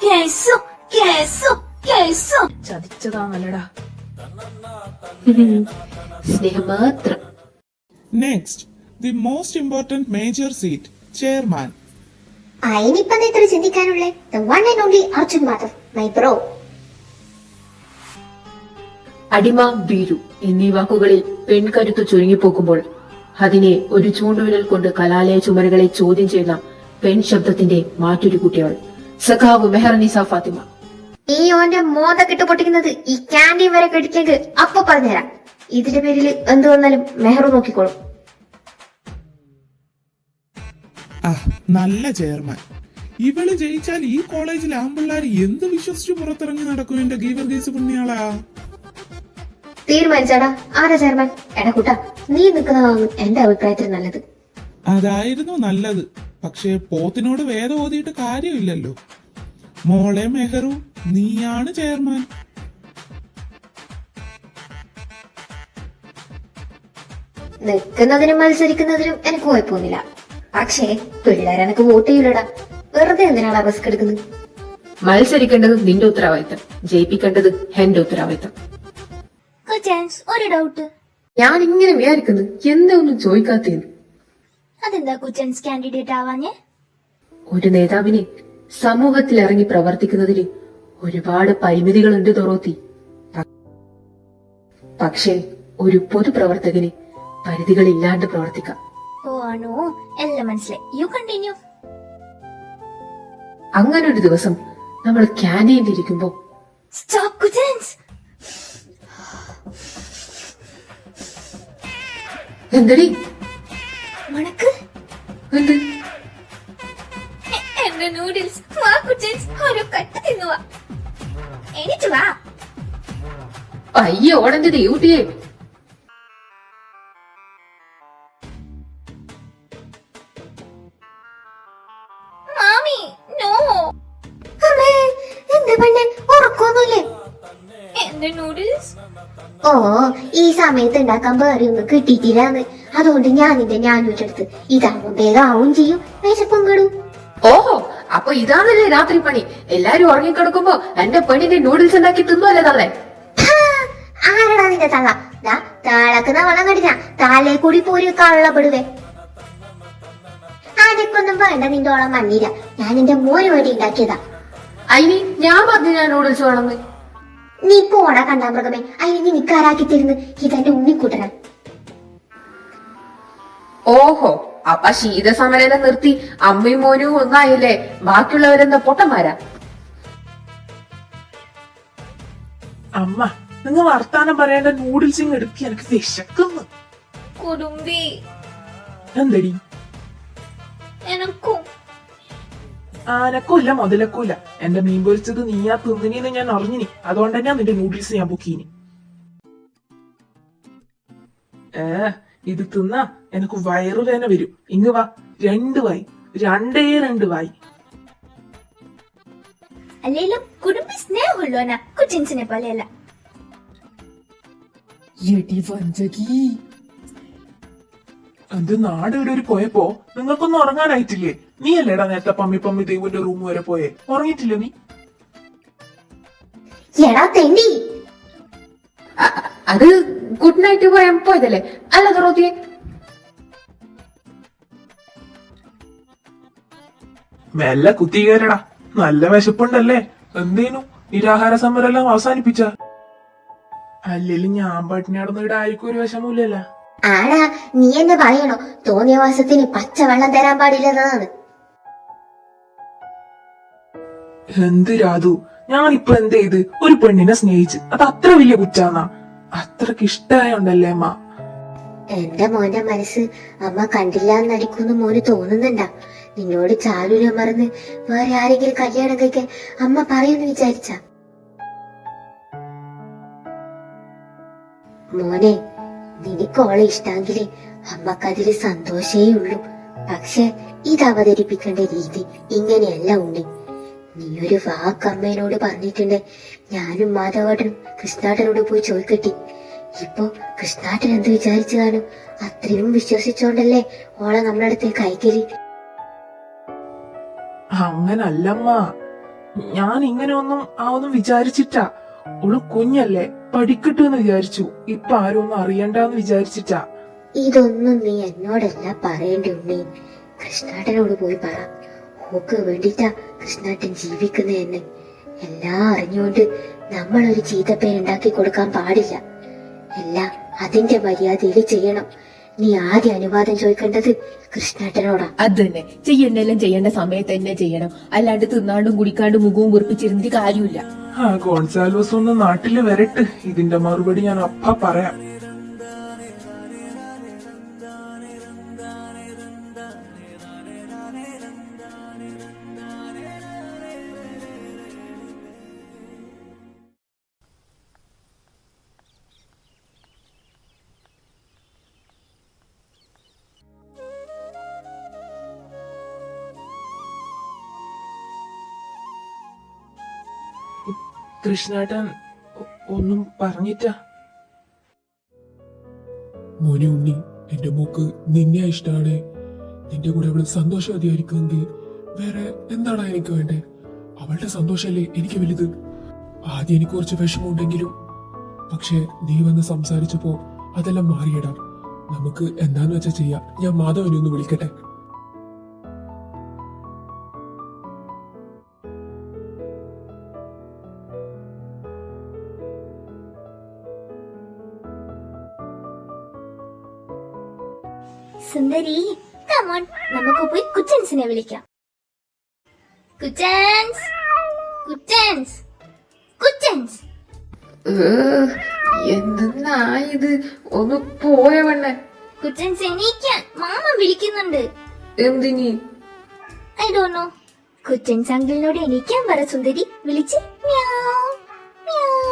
കേസു കേസു കേസു. ചതിച്ചതാണല്ലടാ. സ്നേഹം മാത്രം. Next, the most important major seat, chairman. അതിനിപ്പം ഇത്ര ചിന്തിക്കാനുള്ളേ? The one and only Arjun Madhav, my bro. അടിമ, ഭീരു എന്നീ വാക്കുകളിൽ പെൺകരുത്ത് ചുരുങ്ങിപ്പോക്കുമ്പോൾ അതിനെ ഒരു ചൂണ്ടുവിരൽ കൊണ്ട് കലാലയ ചുമരുകളെ ചോദ്യം ചെയ്യുന്ന പെൺ ശബ്ദത്തിന്റെ മാറ്റൊരു കുട്ടികൾ, സഖാവ് മെഹർനിസ ഫാത്തിമ. ഈ ഓന്റെ മോന്തൊക്കെ പൊട്ടിക്കുന്നത് ഈ ക്യാൻറ്റീൻ വരെ കെട്ടിക്കേക്ക് അപ്പൊ പറഞ്ഞുതരാം. ഇതിന്റെ പേരിൽ എന്ത് വന്നാലും മെഹറു നോക്കിക്കോളും. നല്ല ചെയർമാൻ. ഇവള് ജയിച്ചാൽ ഈ കോളേജിൽ ആമ്പിള്ളാർ എന്ത് വിശ്വസിച്ചു പുറത്തിറങ്ങി നടക്കും? എന്റെ ഗീവർഗീസ് പുണ്യാളാ. തീരുമാനിച്ചാടാ, ആരാ ചെയർമാൻ? എടാ കുട്ടാ, നീ നിൽക്കുന്നതാണ് എന്റെ അഭിപ്രായത്തിൽ നല്ലത്. അതായിരുന്നു നല്ലത്. പക്ഷെ പോത്തിനോട് വേദം ഓതിയിട്ട് കാര്യമില്ലല്ലോ. മോളെ മെഹറു, നീയാണ് ചെയർമാൻ. നിൽക്കുന്നതിനും മത്സരിക്കുന്നതിനും എനിക്ക് കുഴപ്പമൊന്നുമില്ല. പക്ഷേ പിള്ളേരെ എനിക്ക് വോട്ട് ചെയ്യൂലടാ. വെറുതെ എന്തിനാണ് റിസ്ക് എടുക്കുന്നത്? മത്സരിക്കേണ്ടത് നിന്റെ ഉത്തരവാദിത്തം, ജയിപ്പിക്കേണ്ടത് എന്റെ ഉത്തരവാദിത്തം. ഒരു ഡൗട്ട്. ഞാൻ ഇങ്ങനെ വിചാരിക്കുന്നു, എന്താ ഒന്നും ചോദിക്കാത്തേന്ന്. അതെന്താ കുച്ചൻസ് കാൻഡിഡേറ്റ് ആവാഞ്ഞേ? ഒരു നേതാവിനെ സമൂഹത്തിൽ ഇറങ്ങി പ്രവർത്തിക്കുന്നതിന് ഒരുപാട് പരിമിതികളുണ്ട് ദൊറോത്തി. പക്ഷേ ഒരു പൊതുപ്രവർത്തകന് പരിധികളില്ലാണ്ട് പ്രവർത്തിക്കാം. ഓ ആണോ, എല്ലാം മനസ്സിലായി. You continue. അങ്ങനെ ഒരു ദിവസം നമ്മൾ ക്യാൻറ്റീനിൽ ഇരിക്കുമ്പോ സ്റ്റോപ്പ് കുച്ചൻസ്. എന്തടി മണക്ക് എന്ത്? എന്റെ നൂഡിൽസ്. വാ കുച്ചൻസ്, ഒരു കട്ട തിന്നുവാ. എനിക്ക് വാ. പയ്യെ ഓടന്റെ ദേവൂട്ടിയെ. മാമി നോ. അമ്മേ, എന്ത് പെണ്ണെ, ഉറക്കൊന്നുമില്ലേ? എന്റെ നൂഡിൽസ്. ഓ, ഈ സമയത്ത് ഉണ്ടാക്കാൻ വേറെ ഒന്നും കിട്ടിയിട്ടില്ലാന്ന്. അതുകൊണ്ട് ഞാൻ നിന്റെ ഞാനൂറ്റെടുത്ത് ഇതാകുമ്പോ വേഗം ആവും ചെയ്യും, വിശപ്പും കെടും. ഓഹോ, അപ്പൊ ഇതാണല്ലേ രാത്രി പണി? എല്ലാരും ഉറങ്ങിക്കിടക്കുമ്പോ എന്റെ പെണ്ണിന്റെ നൂഡിൽസ് ഉണ്ടാക്കി തിന്നുവല്ലേ തള്ളേ? ആരടാ നിന്റെ തള്ള? താളക്കുന്ന വളം കടിഞ്ഞ താലേ കൂടി പോരി കള്ളപ്പെടുവേ. അതൊക്കൊന്നും വേണ്ട, നിന്റെ ഓളം മണ്ണില്ല. ഞാൻ നിന്റെ മോന് വേണ്ടി ഉണ്ടാക്കിയതാ. അയിനി ഞാൻ പറഞ്ഞു ഞാൻ നൂഡിൽസ് വേണമെന്ന്. നീ പോടാ കണ്ടാമൃഗമേ. അതിന് നിനക്കാരാക്കി തരുന്നു ഇതെന്റെ ഉണ്ണിക്കൂട്ടനാ. ഓഹോ, അപ്പൊ ശീതസമരം നിർത്തി അമ്മയും മോനും ഒന്നായില്ലേ? ബാക്കിയുള്ളവരെന്താ പൊട്ടന്മാരാ? അമ്മ, നിങ്ങൾ വർത്താനം പറയേണ്ട നൂഡിൽസ് ഇങ്ങ് എടുക്കി, എനിക്ക് വിശക്കുന്നു. കുടുംബി എന്തടി? എനക്കും. ആനക്കൂല്ല മുതലക്കൂല്ല. എന്റെ മീൻ പൊരിച്ചത് നീയാ തിന്നിനെന്ന് ഞാൻ അറിഞ്ഞിനി. അതുകൊണ്ട് ഞാൻ നിന്റെ നൂഡിൽസ് ഞാൻ ബുക്കീനി. ഇത് തിന്നാ എനിക്ക് വയറുവേദന വരും. ഇങ്ങ് വാ, 2 വായി, 2 വായി. അല്ലേലും കുടുംബി സ്നേഹമുള്ളവനാ, കുച്ചിൻസിനെ പോലെയല്ല. അത് നാട് ഇവിടെ പോയപ്പോ നിങ്ങൾക്കൊന്നും ഉറങ്ങാനായിട്ടില്ലേ? നീ അല്ലേടാ നേരത്തെ പമ്മി ദൈവന്റെ റൂം വരെ പോയേ? ഉറങ്ങിയിട്ടില്ല നീ? എടാ തെണ്ടി, അത് ഗുഡ് നൈറ്റ് പറയാൻ പോയതല്ലേ? അല്ല ദൊറോത്തിയെ, മെല്ലെ കുത്തികേരടാ. നല്ല വിശപ്പുണ്ടല്ലേ? എന്തേനു നിരാഹാര സമരെല്ലാം അവസാനിപ്പിച്ച? അല്ലേലും ഞാൻ പട്ടിണി നടന്നു ഇവിടെ ആർക്കും ഒരു വിഷമമില്ലല്ലോ. ആടാ, നീ എന്നെ പറയണോ തോന്നിയ മാസത്തിന് പച്ചവെള്ളം തരാൻ പാടില്ലെന്നതാണ്. എന്ത് രാതു, ഞാനിപ്പൊ എന്ത് ചെയ്ത്? ഒരു പെണ്ണിനെ സ്നേഹിച്ച്, അത് അത്ര വലിയ കുറ്റാന്നാ? അത്രക്ക് ഇഷ്ടായോണ്ടല്ലേ അമ്മ? എന്റെ മോന്റെ മനസ്സ് അമ്മ കണ്ടില്ല എന്നടിക്കുന്നു മോന് തോന്നുന്നുണ്ടാ? നിന്നോട് ചാലൂര മറന്ന് വേറെ ആരെങ്കിലും കല്യാണം കഴിക്കാൻ അമ്മ പറയുന്നു വിചാരിച്ച? മോനെ, നിനക്ക് ഓളെ ഇഷ്ടാങ്കില് അമ്മക്കതില് സന്തോഷേ ഉള്ളൂ. പക്ഷെ ഇത് അവതരിപ്പിക്കേണ്ട രീതി ഇങ്ങനെയല്ല ഉണ്ണി. നീ ഒരു വാക്ക് അമ്മേനോട് പറഞ്ഞിട്ടുണ്ട്. ഞാനും മാധവേട്ടനും കൃഷ്ണാട്ടനോട് പോയി ചോദിക്കട്ടി. ഇപ്പൊ കൃഷ്ണാട്ടൻ എന്ത് വിചാരിച്ചു കാണും? അത്രയും വിശ്വസിച്ചോണ്ടല്ലേ ഓളെ നമ്മുടെ അടുത്തേക്ക് അയക്കല്. അങ്ങനല്ലമ്മ, ഞാൻ ഇങ്ങനെ ഒന്നും വിചാരിച്ചിട്ടാ. ഓള് കുഞ്ഞല്ലേ, പഠിക്കട്ടെ എന്ന് വിചാരിച്ചു. ഇപ്പൊ ആരും ഒന്നും അറിയണ്ടെന്ന് വിചാരിച്ചിട്ടാ. ഇതൊന്നും നീ എന്നോടല്ല പറയേണ്ടി ഉണ്ണി, കൃഷ്ണാട്ടനോട് പോയി പറ. ഓക്ക് വേണ്ടിട്ടാ കൃഷ്ണാട്ടൻ ജീവിക്കുന്നതെന്ന് എല്ലാം അറിഞ്ഞുകൊണ്ട് നമ്മളൊരു ചീത്തപ്പേരുണ്ടാക്കി കൊടുക്കാൻ പാടില്ല. എല്ലാം അതിന്റെ മര്യാദയിൽ ചെയ്യണം. നീ ആദ്യം അനുവാദം ചോദിക്കേണ്ടത് കൃഷ്ണാട്ടനോടാ. അത് തന്നെ, ചെയ്യണ്ടെല്ലാം ചെയ്യേണ്ട സമയത്ത് തന്നെ ചെയ്യണം. അല്ലാണ്ട് തിന്നാണ്ടും കുടിക്കാണ്ടും മുഖവും കുറിപ്പിച്ചിരുന്നിട്ട് കാര്യമില്ല. ഗോൺസാൽവസ് ഒന്ന് നാട്ടില് വരട്ടെ, ഇതിന്റെ മറുപടി ഞാൻ അപ്പ പറയാം. കൃഷ്ണേട്ടൻ ഒന്നും പറഞ്ഞിട്ടാ? മോനെ ഉണ്ണി, എന്റെ മോക്ക് നിന്നെ ഇഷ്ടമാണ്. നിന്റെ കൂടെ അവള് സന്തോഷവതിയായിരിക്കുമെങ്കിൽ വേറെ എന്താണ് എനിക്ക് വേണ്ടേ? അവളുടെ സന്തോഷല്ലേ എനിക്ക് വലുത്. ആദ്യം എനിക്ക് കുറച്ച് വിഷമമുണ്ടെങ്കിലും പക്ഷെ നീ വന്ന് സംസാരിച്ചപ്പോ അതെല്ലാം മാറിയടാ. നമുക്ക് എന്താന്ന് വെച്ചാ ചെയ്യാം. ഞാൻ മാധവനെ ഒന്ന് വിളിക്കട്ടെ. സുന്ദരി, കമോൺ, നമുക്ക് പോയി കുച്ചൻസിനെ വിളിക്കാം. കുച്ചൻസ്, കുച്ചൻസ്, കുച്ചൻസ്. എന്തെന്നാ ഇത്? ഒന്ന് പോയവണ്ണ. കുച്ചൻസ് എണീക്കാൻ മാമ വിളിക്കുന്നുണ്ട്. എന്തിനി? I don't know. കുച്ചൻസ് അങ്കിളിനോട് എണീക്കാൻ പറ സുന്ദരി. വിളിച്ച് മ്യാവ്, മ്യാവ്.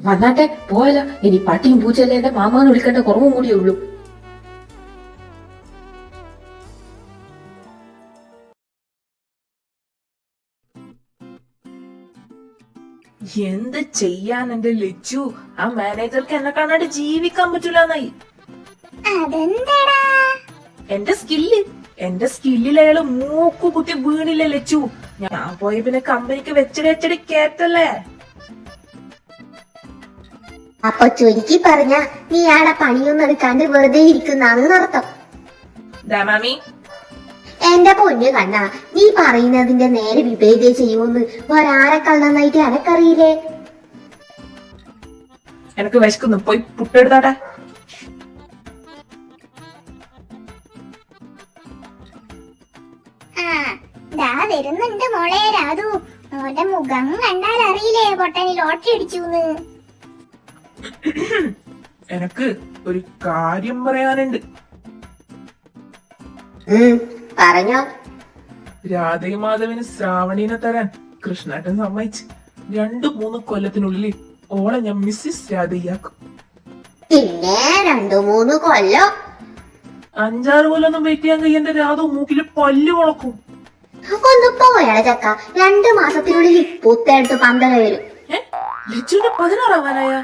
വന്നാട്ടെ, പോയല്ല. ഇനി പട്ടിയും പൂച്ചല്ലേ എന്റെ മാമാന്ന് വിളിക്കേണ്ട കുറവും കൂടിയേ ഉള്ളൂ. എന്ത് ചെയ്യാൻ എന്റെ ലച്ചു? ആ മാനേജർക്ക് എന്നെ കാണാണ്ട് ജീവിക്കാൻ പറ്റൂലെന്നായി. അതെന്താടാ? എന്റെ സ്കില്ലിൽ അയാള് മൂക്കു കുത്തി വീണില്ല ലച്ചു. ഞാൻ പോയി പിന്നെ കമ്പനിക്ക് വെച്ചടി കേട്ടല്ലേ. അപ്പൊ ചുരുക്കി പറഞ്ഞ നീ ആടെ പണിയൊന്നും എടുക്കാണ്ട് വെറുതെ ഇരിക്കുന്നാന്ന് അർത്ഥം. മാമി, എന്റെ പൊന്നു കണ്ണ, നീ പറയുന്നതിന്റെ നേരെ വിപരീതം ചെയ്യുമെന്ന് ഒരാരെക്കാൾ നന്നായിട്ട് എനക്കറിയില്ലേ? എനക്ക് വിശക്കുന്നു, പോയി പുട്ടെടുത്താട്ടെ. വരുന്നുണ്ട് മോളെ രാധു. അവന്റെ മുഖം കണ്ടാൽ അറിയില്ലേ പൊട്ടനി ലോട്ടറി അടിച്ചൂന്ന്. എനക്ക് ഒരു കാര്യം പറയാനുണ്ട്. പറഞ്ഞോ. രാധയും മാധവന് ശ്രാവണീനെ തരാൻ കൃഷ്ണേട്ടൻ സമ്മതിച്ച് 2-3 കൊല്ലത്തിനുള്ളിൽ ഓളെ ഞാൻ മിസ്സിസ് രാധയാക്കും. പിന്നെ 2-3 കൊല്ലം? 5-6 കൊല്ലൊന്നും വെയിറ്റ് ചെയ്യാൻ കഴിയന്റെ രാധ മൂക്കില് പല്ല് മുളക്കും. ഒന്ന് പോയാ ചക്ക. 2 മാസത്തിനുള്ളിൽ പുത്തെടുത്ത് പന്തല വരും. ലച്ചുവിന്റെ 16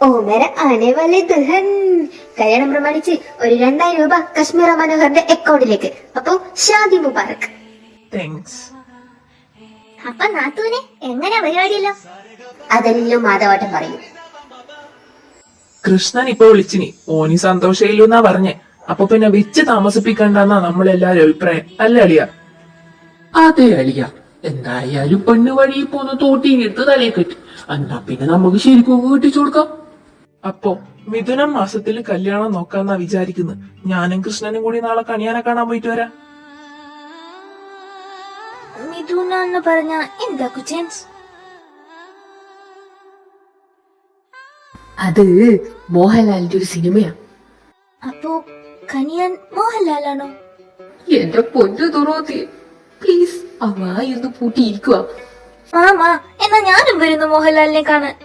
ഓ മേരെ ആനെ വാലെ ദുൽഹൻ. കല്യാണം പ്രമാണിച്ച് ഒരു 2000 രൂപ കശ്മീർ മനോഹറിന്റെ അക്കൗണ്ടിലേക്ക്. അപ്പൊ ഷാദി മുബാറക്. താങ്ക്സ്. അപ്പൊ നാത്തൂനെ എങ്ങനെ പരിപാടിയല്ലോ? അതെല്ലാം മാധവട്ടം പറയും. കൃഷ്ണൻ ഇപ്പൊ വിളിച്ചിനി, ഓനി സന്തോഷയില്ലെന്നാ പറഞ്ഞേ. അപ്പൊ പിന്നെ വെച്ച് താമസിപ്പിക്കണ്ടെന്നാ നമ്മളെല്ലാരും അഭിപ്രായം, അല്ലേ അളിയ? അതെ അലിയ, എന്തായാലും പെണ്ണ് വഴി പോന്ന് തോട്ടീനെടുത്ത് തലയെ കെട്ടി. എന്നാ പിന്നെ നമുക്ക് ശരിക്കും വീട്ടിച്ചു കൊടുക്കാം. അപ്പോ മിഥുനം മാസത്തിൽ കല്യാണം നോക്കാന്നാ വിചാരിക്കുന്നത്. ഞാനും കൃഷ്ണനും കൂടി നാളെ കണിയാനെ കാണാൻ പോയിട്ട് വരാം. മിഥുന എന്ന് പറഞ്ഞ എന്താ കുച്ചൻസ്? അത് മോഹൻലാലിന്റെ ഒരു സിനിമയാ. അപ്പോ കനിയാൻ മോഹൻലാലാണോ? എന്റെ പൊന്നു തുറോത്തി, പ്ലീസ് ആ വായൊന്ന് പൂട്ടിയിരിക്കുക. മാമാ, എന്നാ ഞാനും വരുന്നു മോഹൻലാലിനെ കാണാൻ.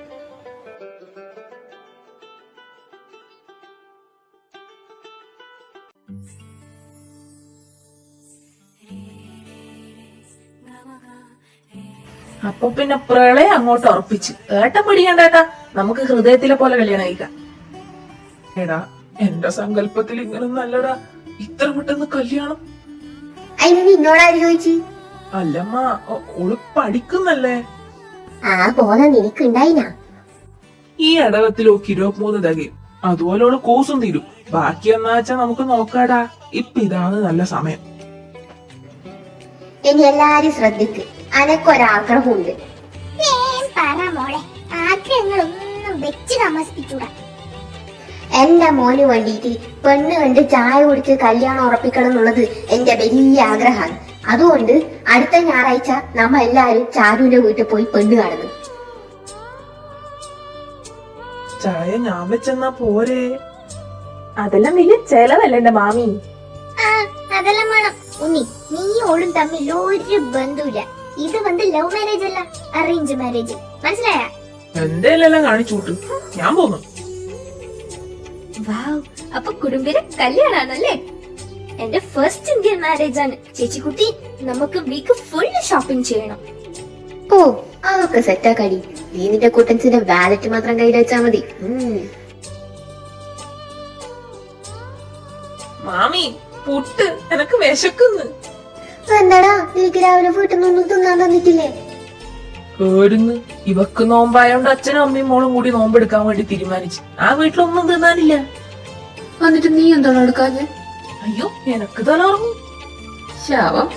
അപ്പൊ പിന്നെ പ്രളയം അങ്ങോട്ട് ഉറപ്പിച്ച് ഏട്ടൻ പിടിക്കണ്ടേട്ടാ, നമുക്ക് ഹൃദയത്തിലെ പോലെ കല്യാണം കഴിക്കാം. എടാ എന്റെ സങ്കല്പത്തിൽ ഇങ്ങനെ നല്ലടാ ഇത്ര പെട്ടെന്ന് കല്യാണം. അതിന് നിന്നോടാര് ചോദിച്ചു? അല്ലമ്മ ഓള് പഠിക്കുന്നല്ലേ. ആ പോലെ നിനക്കുണ്ടായിനാ? ഈ അടവത്തിലോ 23 തികയും, അതുപോലെ ഓള് കോഴ്സും തീരും. ബാക്കി എന്നാ വെച്ചാ നമുക്ക് നോക്കാടാ. ഇപ്പൊ ഇതാണ് നല്ല സമയം. ഇനി എല്ലാരും ശ്രദ്ധിക്ക്, അനക്കൊരാഗ്രഹമുണ്ട്. പറ മോളെ, ആഗ്രഹങ്ങളൊന്നും വെച്ച് താമസിപ്പിച്ചൂടാ. എന്റെ മോന് വേണ്ടിയിട്ട് പെണ്ണ് കണ്ട് ചായ കുടിച്ച് കല്യാണം ഉറപ്പിക്കണം എന്നുള്ളത് എന്റെ വലിയ ആഗ്രഹമാണ്. അതുകൊണ്ട് അടുത്ത ഞായറാഴ്ച നമ്മ എല്ലാരും ചാരുവിന്റെ വീട്ടിൽ പോയി പെണ്ണ് കാണുന്നു. ചായ ഞാൻ വെച്ചെന്നാ പോരെ? അതെല്ലാം വലിയ ചെലവല്ലേ എന്റെ മാമി. അതെല്ലാം വേണം. ഉണ്ണി, നീ ഓളും തമ്മിൽ ഒരു ബന്ധമില്ല. ഇത് ലവ് മാരേജ് അല്ല, അറേഞ്ച് മാരേജ്. മനസ്സിലായ? എന്തേലെല്ലാം കാണിച്ചൂട്ട്, ഞാൻ പോന്നു. വാവ്, അപ്പൊ കുടുംബിന്റെ കല്യാണാണല്ലേ? എന്റെ ഫസ്റ്റ് ഇന്ത്യൻ മാരേജ് ആണ്. ചേച്ചിക്കുട്ടി, നമുക്ക് വീക്ക് ഫുള്ള് ഷോപ്പിംഗ് ചെയ്യണം. ഓ, അതൊക്കെ സെറ്റാക്കാടി. നീ നിന്റെ കുട്ടൻസിന്റെ വാലറ്റ് മാത്രം കയ്യിൽ വെച്ചാ മതി. മാമി പുട്ട് എനക്ക് വിശക്കുന്നു. എന്താടാ, നിനക്ക് രാവിലെ വീട്ടിൽ നിന്നൊന്നും തിന്നാൻ തന്നിട്ടില്ലേ? കേടുന്ന് ഇവക്ക് നോമ്പായോണ്ട് അച്ഛനും അമ്മയും മോളും കൂടി നോമ്പെടുക്കാൻ വേണ്ടി തീരുമാനിച്ചു. ആ വീട്ടിലൊന്നും തിന്നാനില്ല. എന്നിട്ട് നീ എന്താണ് എടുക്കാഞ്ഞ്? അയ്യോ, എനക്ക് തലറങ്ങും. ശാപം.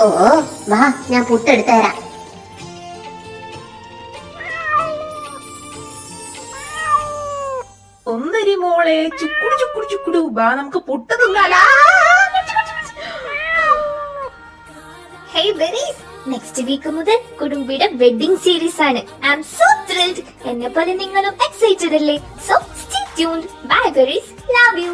ഓ വാ, ഞാൻ പുട്ടെടുത്ത് തരാം. ഒന്നരി മോളെ, ചുക്കുടു ചുക്കുടു ചുക്കുടു, ബാ നമുക്ക് പുട്ട് തിന്നാലാ. ഹേ ബെറീസ്, നെക്സ്റ്റ് വീക്ക് മുതൽ കുടുംബിയുടെ വെഡിങ് സീരീസ് ആണ്. I am so thrilled. എന്നെ പോലെ നിങ്ങളും എക്സൈറ്റഡ് അല്ലേ? So stay tuned. Bye berries, love U.